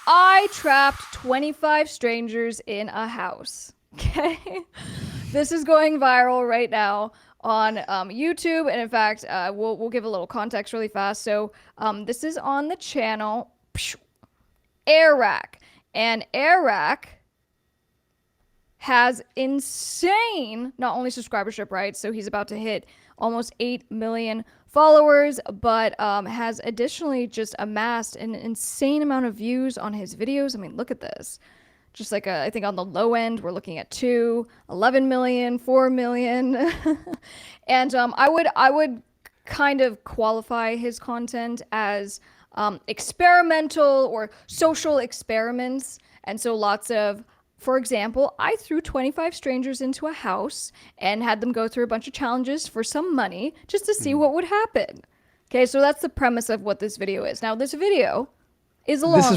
I trapped 25 strangers in a house. Okay. This is going viral right now on YouTube. And in fact, we'll give a little context really fast. So this is on the channel Airrack. And Airrack has insane, not only subscribership, right? So he's about to hit almost 8 million followers, but has additionally just amassed an insane amount of views on his videos. I mean, look at this. Just like I think on the low end, we're looking at 11 million, 4 million. And I would kind of qualify his content as experimental or social experiments. And so lots of, for example, I threw 25 strangers into a house and had them go through a bunch of challenges for some money just to see what would happen. Okay, so that's the premise of what this video is. Now, this video is a long this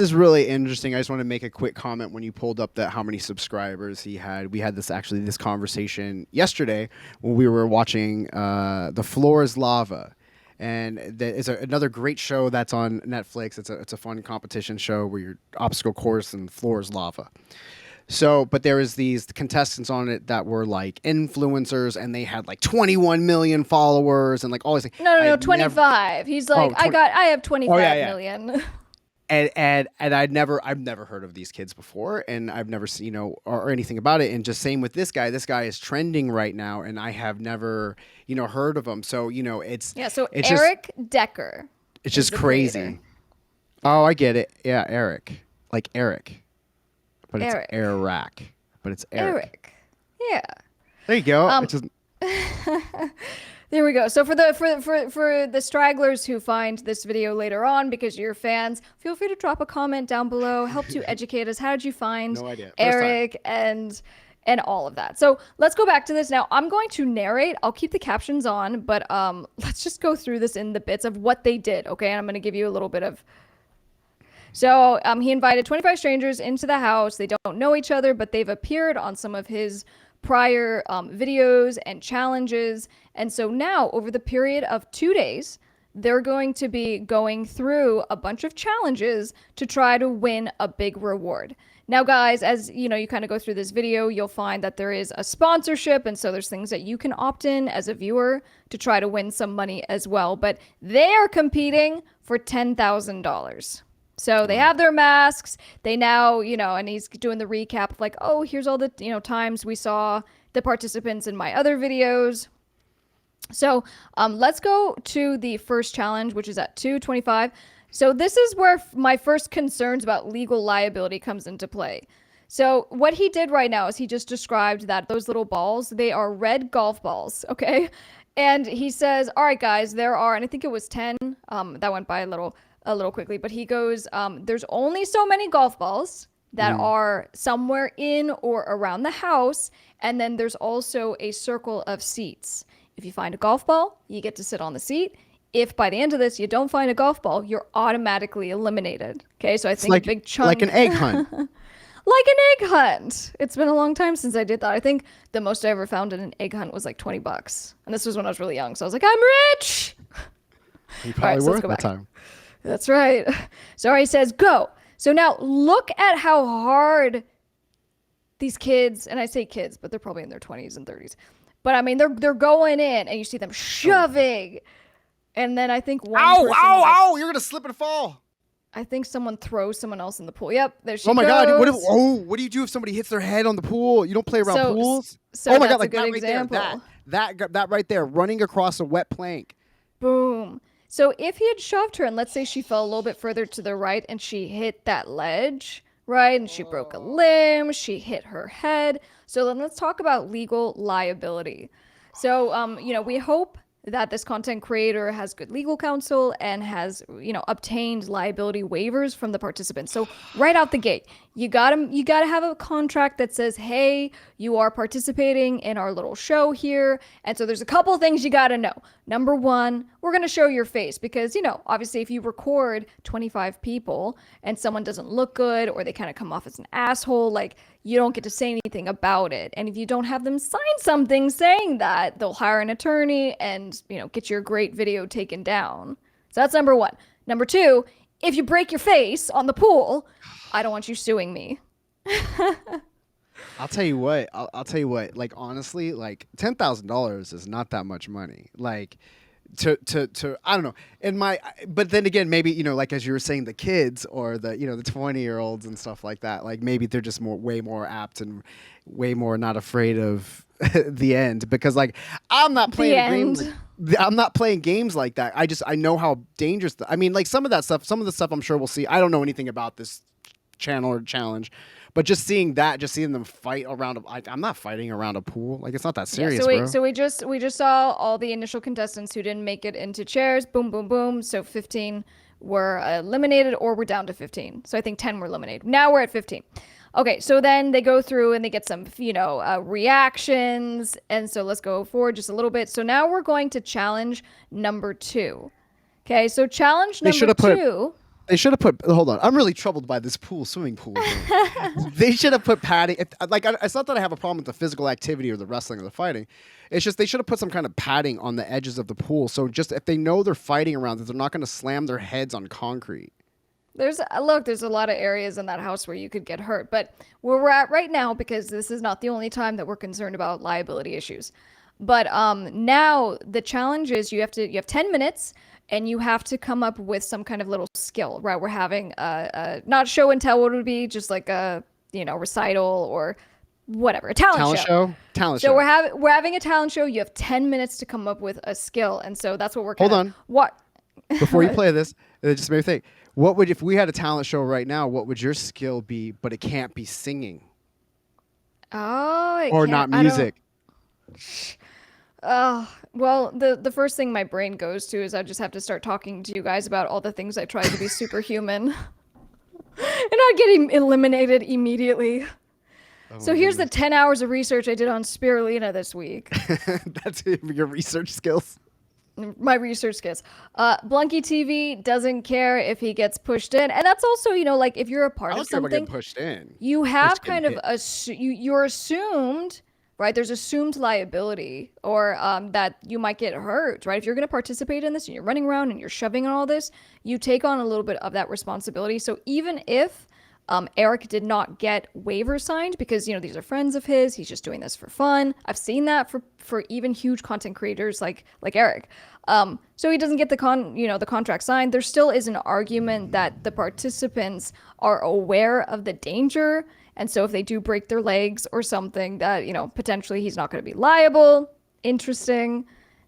is really interesting. I just want to make a quick comment. When you pulled up that how many subscribers he had, we had this conversation yesterday when we were watching The Floor is Lava. And that is another great show that's on Netflix. It's a fun competition show where you're obstacle course and the floor is lava. So, but there is these contestants on it that were like influencers, and they had like 21 million followers and like all these things. No, 25. He's like, I have 25 million. And I've never heard of these kids before, and I've never seen, or anything about it. And just same with this guy. This guy is trending right now, and I have never, heard of him. So, it's Eric Decker. It's just crazy. Creator. Oh, I get it. Yeah, Eric. Like Eric. But Eric. It's Airrack. But it's Eric. Yeah. There you go. There we go. So for the stragglers who find this video later on because you're fans, feel free to drop a comment down below. Help to educate us. How did you find Eric and all of that? So let's go back to this now. I'm going to narrate. I'll keep the captions on, but let's just go through this in the bits of what they did. Okay, and I'm going to give you a little bit of. So he invited 25 strangers into the house. They don't know each other, but they've appeared on some of his prior videos and challenges. And so now, over the period of 2 days, they're going to be going through a bunch of challenges to try to win a big reward. Now, guys, as you kind of go through this video, you'll find that there is a sponsorship. And so there's things that you can opt in as a viewer to try to win some money as well. But they are competing for $10,000. So they have their masks. They now, and he's doing the recap of like, oh, here's all the, times we saw the participants in my other videos. So let's go to the first challenge, which is at 225. So this is where my first concerns about legal liability comes into play. So what he did right now is he just described that those little balls, they are red golf balls, okay? And he says, all right, guys, there are, and I think it was 10, that went by a little quickly, but he goes, there's only so many golf balls that are somewhere in or around the house. And then there's also a circle of seats. If you find a golf ball, you get to sit on the seat. If by the end of this, you don't find a golf ball, you're automatically eliminated. Okay. So I think a big chunk. Like an egg hunt. Like an egg hunt. It's been a long time since I did that. I think the most I ever found in an egg hunt was like $20. And this was when I was really young. So I was like, I'm rich. You probably were at that time. That's right. So he says, go. So now look at how hard these kids, and I say kids, but they're probably in their 20s and 30s. But I mean, they're going in, and you see them shoving. And then I think one person... Ow! You're going to slip and fall. I think someone throws someone else in the pool. Yep, there she goes. Oh my God. What do you do if somebody hits their head on the pool? You don't play around pools? So oh my God, like that example. Right there. That right there, running across a wet plank. Boom. So if he had shoved her, and let's say she fell a little bit further to the right and she hit that ledge, right? And she broke a limb, she hit her head. So then let's talk about legal liability. So, we hope that this content creator has good legal counsel and has, obtained liability waivers from the participants. So right out the gate, you gotta have a contract that says, hey, you are participating in our little show here. And so there's a couple of things you gotta know. Number one, we're gonna show your face because, obviously if you record 25 people and someone doesn't look good or they kind of come off as an asshole, like you don't get to say anything about it. And if you don't have them sign something saying that, they'll hire an attorney and, get your great video taken down. So that's number one. Number two, if you break your face on the pool, I don't want you suing me. I'll tell you what. I'll tell you what. Like honestly, like $10,000 is not that much money. Like to I don't know. But then again, maybe like as you were saying, the kids or the the 20-year-olds and stuff like that. Like maybe they're just way more apt and way more not afraid of the end because like I'm not playing a game. I'm not playing games like that. I know how dangerous. I mean, like some of the stuff I'm sure we'll see. I don't know anything about this channel or challenge. But just seeing them fight around, I'm not fighting around a pool. Like it's not that serious, bro. So we just saw all the initial contestants who didn't make it into chairs. Boom, boom, boom. So 15 were eliminated, or we're down to 15. So I think 10 were eliminated. Now we're at 15. Okay, so then they go through and they get some, reactions. And so let's go forward just a little bit. So now we're going to challenge number 2. Okay, so challenge number 2. They should have put. Hold on, I'm really troubled by this swimming pool thing. They should have put padding. It's not that I have a problem with the physical activity or the wrestling or the fighting. It's just they should have put some kind of padding on the edges of the pool. So just if they know they're fighting around, that they're not going to slam their heads on concrete. There's a lot of areas in that house where you could get hurt, but where we're at right now, because this is not the only time that we're concerned about liability issues. But now the challenge is you have 10 minutes. And you have to come up with some kind of little skill, right? We're having not show and tell, what would it be? Just like a recital or whatever, a talent show. So we're having a talent show. You have 10 minutes to come up with a skill, and so that's what we're. Hold on. What? Before you play this, it just made me think. If we had a talent show right now? What would your skill be? But it can't be singing. Oh. Or not music. Well, the first thing my brain goes to is I just have to start talking to you guys about all the things I tried to be superhuman and not getting eliminated immediately. Oh, so here's the 10 hours of research I did on Spirulina this week. That's your research skills? My research skills. Blunky TV doesn't care if he gets pushed in. And that's also, like if you're a part of something, getting pushed in. You have kind of, you're assumed... Right, there's assumed liability, or that you might get hurt, right? If you're going to participate in this and you're running around and you're shoving and all this, you take on a little bit of that responsibility. So even if Eric did not get waivers signed, because these are friends of his, he's just doing this for fun. I've seen that for even huge content creators like Eric. So he doesn't get the contract signed. There still is an argument that the participants are aware of the danger. And so if they do break their legs or something, that, potentially he's not going to be liable. Interesting.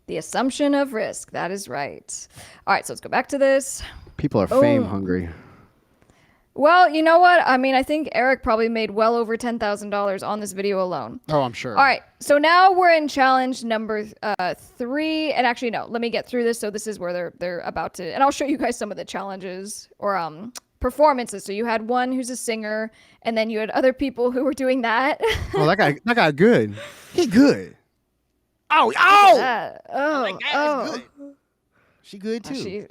The assumption of risk. That is right. All right, so let's go back to this. People are fame hungry. Well, you know what? I mean, I think Eric probably made well over $10,000 on this video alone. Oh, I'm sure. All right, so now we're in challenge number 3. And actually, no, let me get through this. So this is where they're about to... And I'll show you guys some of the challenges or... performances. So you had one who's a singer, and then you had other people who were doing that. Oh, that guy good. He's good. Oh! Good. She good too.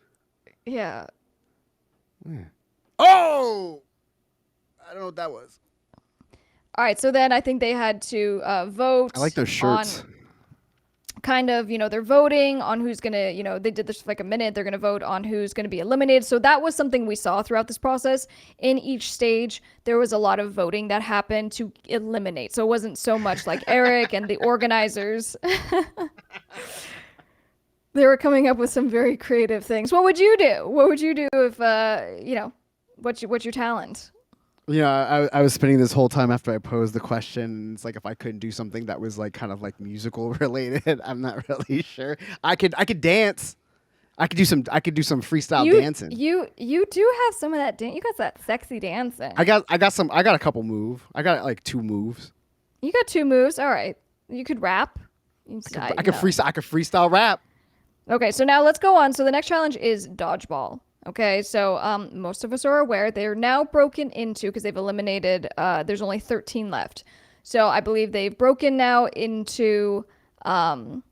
Yeah. Oh! I don't know what that was. All right, so then I think they had to vote. I like those shirts. Kind of, they're voting on who's gonna, they did this for like a minute. They're gonna vote on who's gonna be eliminated. So that was something we saw throughout this process. In each stage, there was a lot of voting that happened to eliminate. So it wasn't so much like Eric and the organizers. They were coming up with some very creative things. What would you do? What would you do if, what's your talent? I was spinning this whole time after I posed the question. It's like if I couldn't do something that was like kind of like musical related, I'm not really sure. I could dance. I could do some freestyle dancing. You do have some of that dance. You got that sexy dancing. I got a couple moves. I got like 2 moves. You got 2 moves. All right. You could rap. I could freestyle rap. Okay, so now let's go on. So the next challenge is Dodgeball. Okay, so most of us are aware they're now broken into, because they've eliminated, there's only 13 left. So I believe they've broken now into 2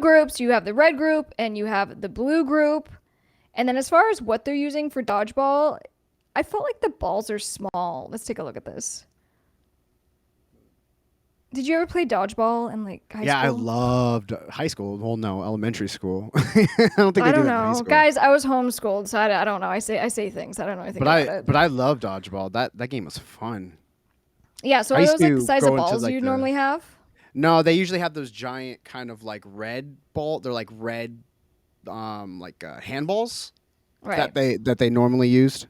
groups. You have the red group and you have the blue group. And then as far as what they're using for Dodgeball, I felt like the balls are small. Let's take a look at this. Did you ever play dodgeball in like high school? Yeah, I loved high school. Well, no, elementary school. I don't think I they do don't that in high know, school. guys. I was homeschooled, so I don't know. I say things. I don't know anything about it. But I love dodgeball. That game was fun. Yeah. So I are used those like the to size of go into balls like you the normally have? No, they usually have those giant kind of like red ball. They're like red handballs Right. that they normally used.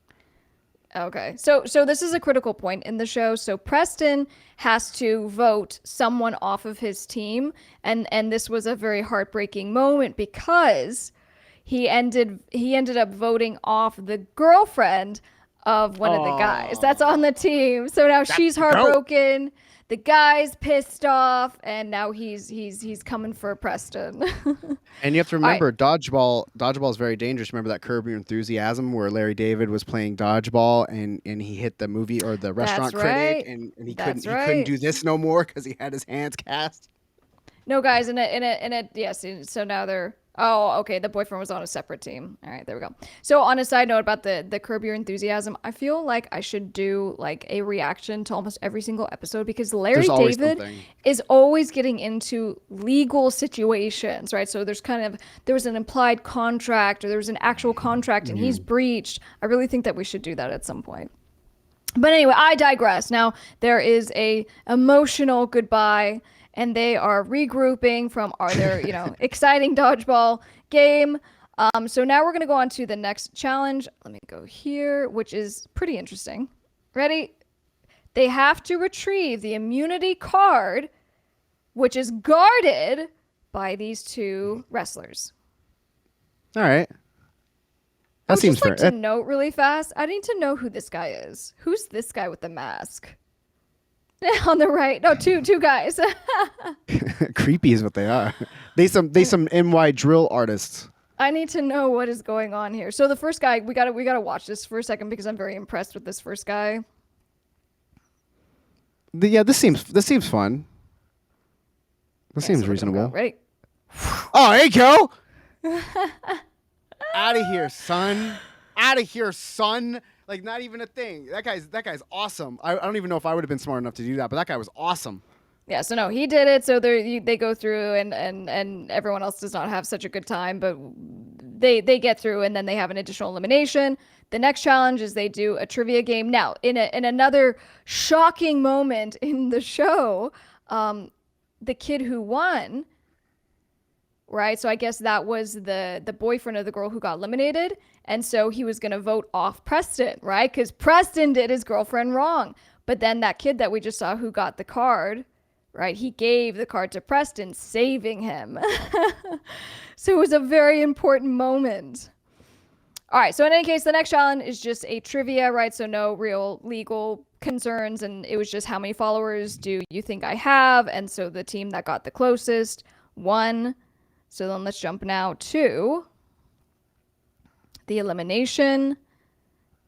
Okay. So this is a critical point in the show. So Preston has to vote someone off of his team, and this was a very heartbreaking moment because he ended up voting off the girlfriend of one of the guys that's on the team. So now she's heartbroken. The guy's pissed off, and now he's coming for Preston. And you have to All right. remember, dodgeball is very dangerous. Remember that Curb Your Enthusiasm where Larry David was playing dodgeball and he hit the movie or the restaurant That's critic right. and he That's couldn't right. do this no more because he had his hands cast. No, guys, yes. So now they're. Oh, okay. The boyfriend was on a separate team. All right, there we go. So on a side note about the Curb Your Enthusiasm, I feel like I should do like a reaction to almost every single episode because Larry There's always David something. is always getting into legal situations, right? So there was an implied contract or there was an actual contract and he's breached. I really think that we should do that at some point. But anyway, I digress. Now there is a emotional goodbye, and they are regrouping from their exciting dodgeball game. So now we're gonna go on to the next challenge. Let me go here, which is pretty interesting. Ready? They have to retrieve the immunity card, which is guarded by these two wrestlers. All right. That seems fair. fair. To note really fast, I need to know who this guy is. Who's this guy with the mask? On the right. No, two guys. Creepy is what they are. They some NY drill artists. I need to know what is going on here. So the first guy, we gotta watch this for a second because I'm very impressed with this first guy. Yeah, this seems fun. This seems reasonable. Ready? Oh, there you go. Out of here, son. Out of here, son. Like, not even a thing. That guy's awesome. I don't even know if I would have been smart enough to do that, but that guy was awesome. Yeah, so no, he did it. So they go through, and everyone else does not have such a good time, but they get through, and then they have an additional elimination. The next challenge is they do a trivia game. Now, in another shocking moment in the show, the kid who won, right? So I guess that was the boyfriend of the girl who got eliminated. And so he was going to vote off Preston, right? Because Preston did his girlfriend wrong. But then that kid that we just saw who got the card, right? He gave the card to Preston, saving him. So it was a very important moment. All right. So in any case, the next challenge is just a trivia, right? So no real legal concerns. And it was just how many followers do you think I have? And so the team that got the closest won. So then let's jump now to the elimination,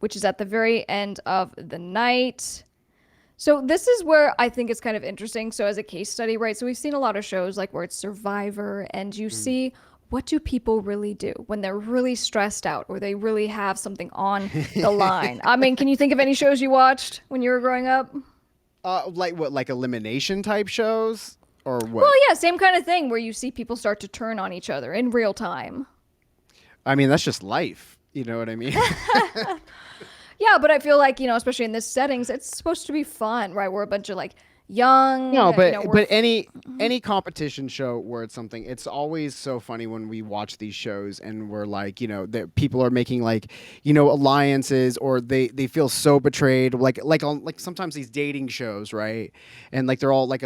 which is at the very end of the night. So this is where I think it's kind of interesting. So as a case study, right? So we've seen a lot of shows like where it's Survivor and you see what do people really do when they're really stressed out or they really have something on the line. I mean, can you think of any shows you watched when you were growing up? Like what? Like elimination type shows or what? Well, yeah, same kind of thing where you see people start to turn on each other in real time. I mean, that's just life. You know what I mean? Yeah, but I feel like, especially in this settings, it's supposed to be fun, right? We're a bunch of like young. No, but any competition show where it's something, it's always so funny when we watch these shows and we're like, that people are making like, alliances or they feel so betrayed, like sometimes these dating shows, right? And like they're all like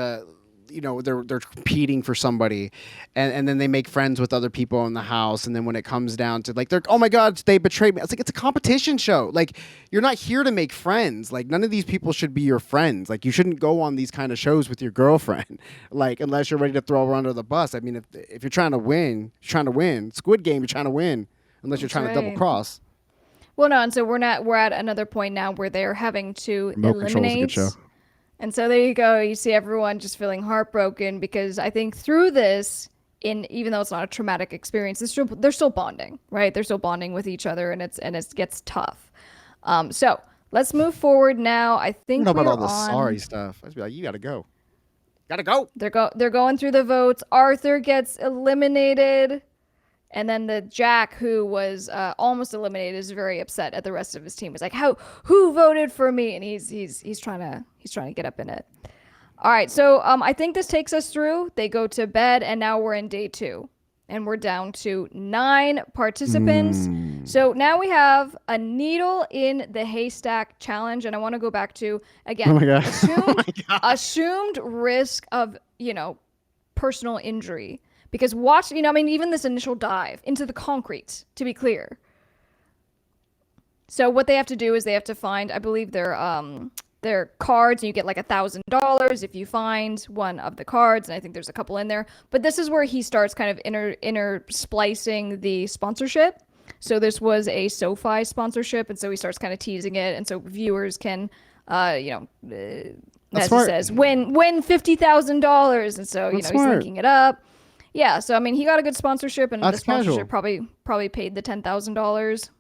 they're competing for somebody and then they make friends with other people in the house, and then when it comes down to like they're, oh my god, they betrayed me. It's like, it's a competition show. Like, you're not here to make friends. Like, none of these people should be your friends. Like, you shouldn't go on these kind of shows with your girlfriend, like, unless you're ready to throw her under the bus. I mean, if you're trying to win, Squid Game, you're trying to win, unless you're trying to double cross. Well, no, and so we're at another point now where they're having to eliminate. And so there you go. You see everyone just feeling heartbroken because I think through this, even though it's not a traumatic experience, they're still bonding, right? They're still bonding with each other, and it gets tough. So let's move forward now. I think I don't know about all the sorry stuff. I'd be like, you got to go. Gotta go. They're going through the votes. Arthur gets eliminated. And then the Jack, who was almost eliminated, is very upset at the rest of his team. He's like, who voted for me? And he's trying to get up in it. All right, so I think this takes us through. They go to bed, and now we're in day 2. And we're down to 9 participants. So now we have a needle in the haystack challenge. And I want to go back to, again, assumed risk of, personal injury. Because even this initial dive into the concrete, to be clear. So what they have to do is they have to find, I believe, their cards, and you get like $1,000 if you find one of the cards, and I think there's a couple in there. But this is where he starts kind of inter splicing the sponsorship. So this was a SoFi sponsorship, and so he starts kind of teasing it, and so viewers can, as he says, win $50,000, and so he's linking it up. Yeah, so he got a good sponsorship, and the sponsorship probably paid the $10,000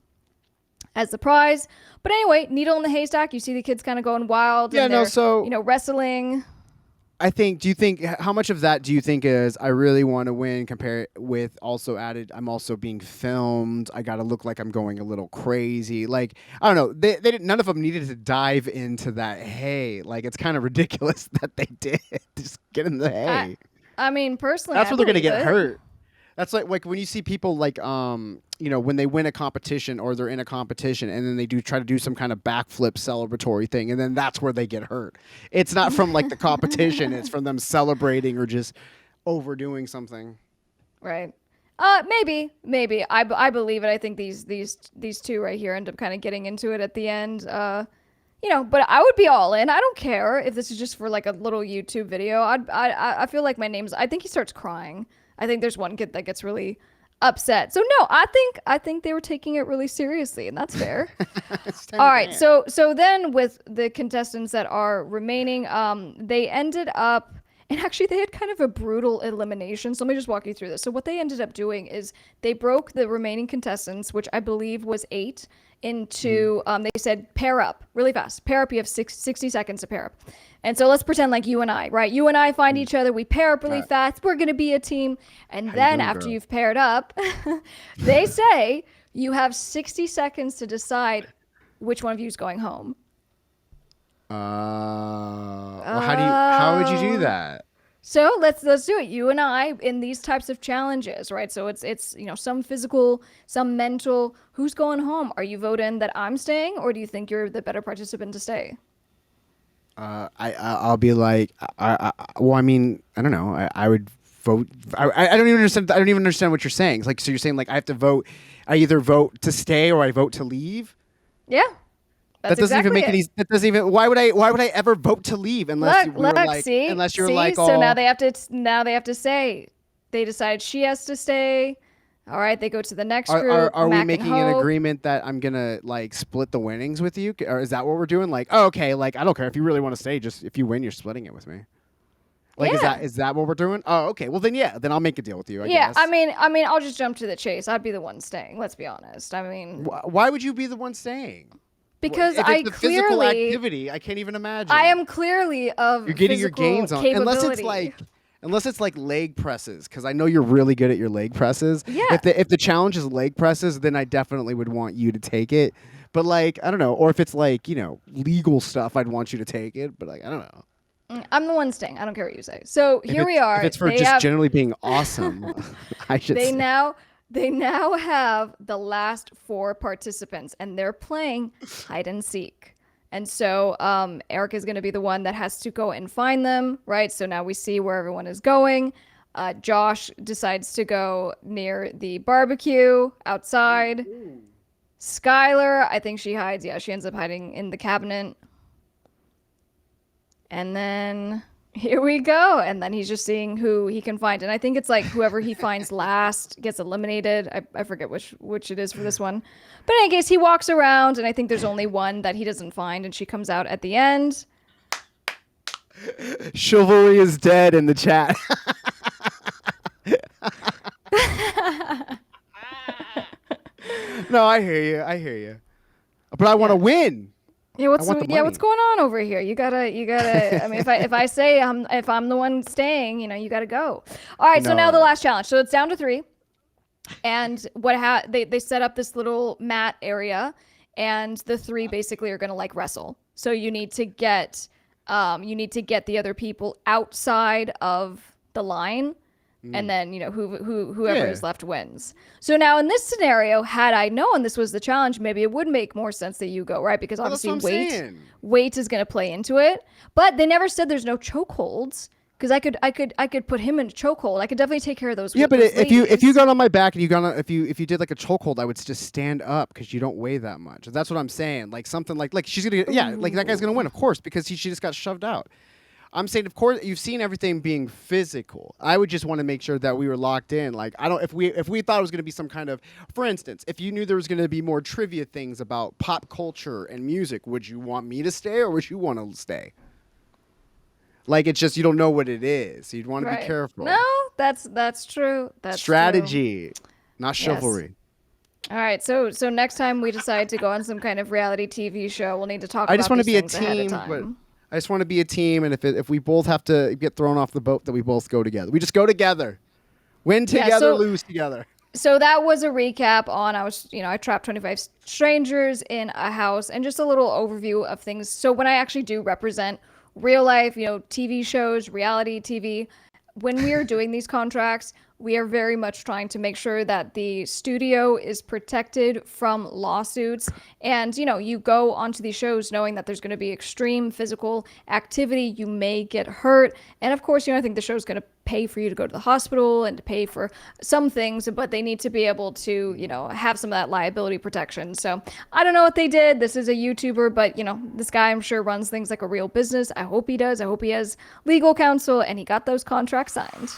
as the prize. But anyway, needle in the haystack. You see the kids kind of going wild. Yeah, and they're, wrestling. How much of that do you think is I really want to win? Compare with also added, I'm also being filmed. I got to look like I'm going a little crazy. Like, I don't know. They didn't. None of them needed to dive into that hay. Like, it's kind of ridiculous that they did. Just get in the hay. Personally, that's where they're gonna get hurt. That's like when you see people like when they win a competition or they're in a competition and then they try to do some kind of backflip celebratory thing, and then that's where they get hurt. It's not from like the competition; it's from them celebrating or just overdoing something. Right. Maybe. I believe it. I think these two right here end up kind of getting into it at the end. But I would be all in. I don't care if this is just for like a little YouTube video. I feel like I think he starts crying. I think there's one kid that gets really upset. So no, I think they were taking it really seriously, and that's fair. All right. So then with the contestants that are remaining, they ended up, and actually they had kind of a brutal elimination. So let me just walk you through this. So what they ended up doing is they broke the remaining contestants, which I believe was 8, into, they said, pair up really fast. Pair up, you have 60 seconds to pair up. And so let's pretend like you and I, right? You and I find each other, we pair up really fast, we're going to be a team. And then after you've paired up, they say you have 60 seconds to decide which one of you is going home. How would you do that? So let's do it. You and I in these types of challenges, right? So it's some physical, some mental. Who's going home? Are you voting that I'm staying, or do you think you're the better participant to stay? I'll be like, I don't know. I would vote. I don't even understand. I don't even understand what you're saying. Like, so you're saying like I have to vote. I either vote to stay or I vote to leave. Yeah. That doesn't even make any. That doesn't even. Why would I ever vote to leave unless you're like? So now they have to say they decide she has to stay. All right, they go to the next group. Are we making an agreement that I'm gonna like split the winnings with you, or is that what we're doing? Like, oh, okay, like I don't care if you really want to stay. Just if you win, you're splitting it with me. Like, is that what we're doing? Oh, okay. Well, then then I'll make a deal with you. I guess. I mean, I'll just jump to the chase. I'd be the one staying. Let's be honest. I mean, why would you be the one staying? Because if it's physical activity, I can't even imagine. I am clearly of you're getting your gains on, unless it's like leg presses, because I know you're really good at your leg presses. Yeah. If the challenge is leg presses, then I definitely would want you to take it. But like I don't know, or if it's like legal stuff, I'd want you to take it. But like I don't know. I'm the one staying. I don't care what you say. So here we are. If it's for just generally being awesome, I should. They now have the last 4 participants, and they're playing hide and seek. And so Eric is going to be the one that has to go and find them, right? So now we see where everyone is going. Josh decides to go near the barbecue outside. Skylar, I think she hides. Yeah, she ends up hiding in the cabinet. And then here we go. And then he's just seeing who he can find. And I think it's like whoever he finds last gets eliminated. I forget which it is for this one. But in any case, he walks around, and I think there's only one that he doesn't find, and she comes out at the end. Chivalry is dead in the chat. No, I hear you. But I want to win. Yeah, I want the what's money. going on over here? You gotta. I mean, if I say if I'm the one staying, you gotta go. All right, so now the No. last challenge. So it's down to 3, and they set up this little mat area, and the 3 basically are gonna like wrestle. So you need to get the other people outside of the line, and then whoever is left wins. So now in this scenario, had I known this was the challenge, maybe it would make more sense that you go, right? Because obviously weight is going to play into it. But they never said there's no chokeholds, because I could put him in a chokehold. I could definitely take care of those. Yeah, but those if you got on my back and if you did like a chokehold, I would just stand up because you don't weigh that much. That's what I'm saying. Like something like she's gonna like that guy's gonna win, of course, because she just got shoved out. I'm saying, of course, you've seen everything being physical. I would just want to make sure that we were locked in. Like, if we thought it was going to be some kind of, for instance, if you knew there was going to be more trivia things about pop culture and music, would you want me to stay or would you want to stay? Like, it's just you don't know what it is. So you'd want to be careful. No, that's true. That's strategy, not chivalry. Yes. All right, so next time we decide to go on some kind of reality TV show, we'll need to talk. I just want to be a team, but I just want to be a team, and if we both have to get thrown off the boat, that we both go together. We just go together, win together, lose together. So that was a recap on I trapped 25 strangers in a house, and just a little overview of things. So when I actually do represent real life, TV shows, reality TV, when we are doing these contracts, we are very much trying to make sure that the studio is protected from lawsuits. And, you go onto these shows knowing that there's going to be extreme physical activity. You may get hurt. And of course, I think the show's going to pay for you to go to the hospital and to pay for some things, but they need to be able to, have some of that liability protection. So I don't know what they did. This is a YouTuber, but, this guy, I'm sure, runs things like a real business. I hope he does. I hope he has legal counsel and he got those contracts signed.